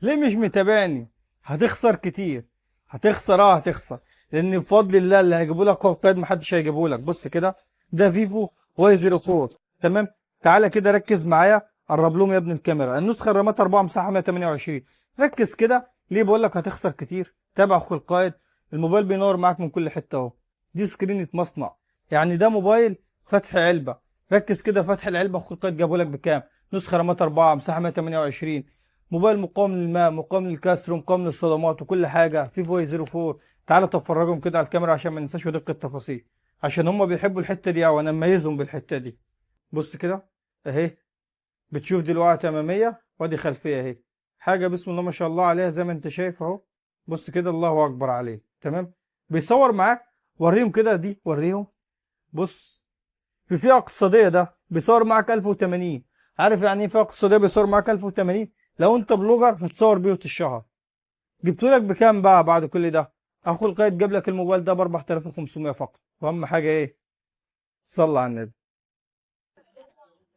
ليه مش متابعني؟ هتخسر كتير. هتخسر. لان بفضل الله اللي هيجيبوا لك هو القائد محدش هيجيبه لك. بص كده، ده فيفو واي 04. تمام. تعالى كده ركز معايا، قرب لهم يا ابن الكاميرا. النسخه الرامات 4 مساحه 128. ركز كده، ليه بقول لك هتخسر كتير؟ تابع اخو القائد. الموبايل بينور معاك من كل حته اهو. دي سكرينة مصنع. يعني ده موبايل فتح علبه. ركز كده، فتح العلبه اخو القائد جابه لك بكام؟ نسخه رامات 4 مساحه 128. موبايل مقاوم للماء، مقاوم للكسر، ومقاوم للصدمات، وكل حاجه. فيفو اي 04. تعالى تفرجهم كده على الكاميرا عشان ما ننساش ودقة التفاصيل، عشان هم بيحبوا الحته دي او انا مميزهم بالحته دي. بص كده اهي. بتشوف دلوقتي اماميه وادي خلفيه اهي. حاجه بسم الله ما شاء الله عليها زي ما انت شايف اهو. بص كده، الله اكبر عليه. تمام. بيصور معاك. وريهم كده، دي وريهم. بص، في فئه اقتصاديه ده بيصور معاك 1080. عارف يعني ايه فئه اقتصاديه بيصور معاك 1080؟ لو انت بلوجر هتصور بيه وتشهر. جبتولك بكام بقى بعد كل ده؟ اخو القايد جاب لك الموبايل ده ب 4500 فقط. واهم حاجه ايه؟ صلى على النبي.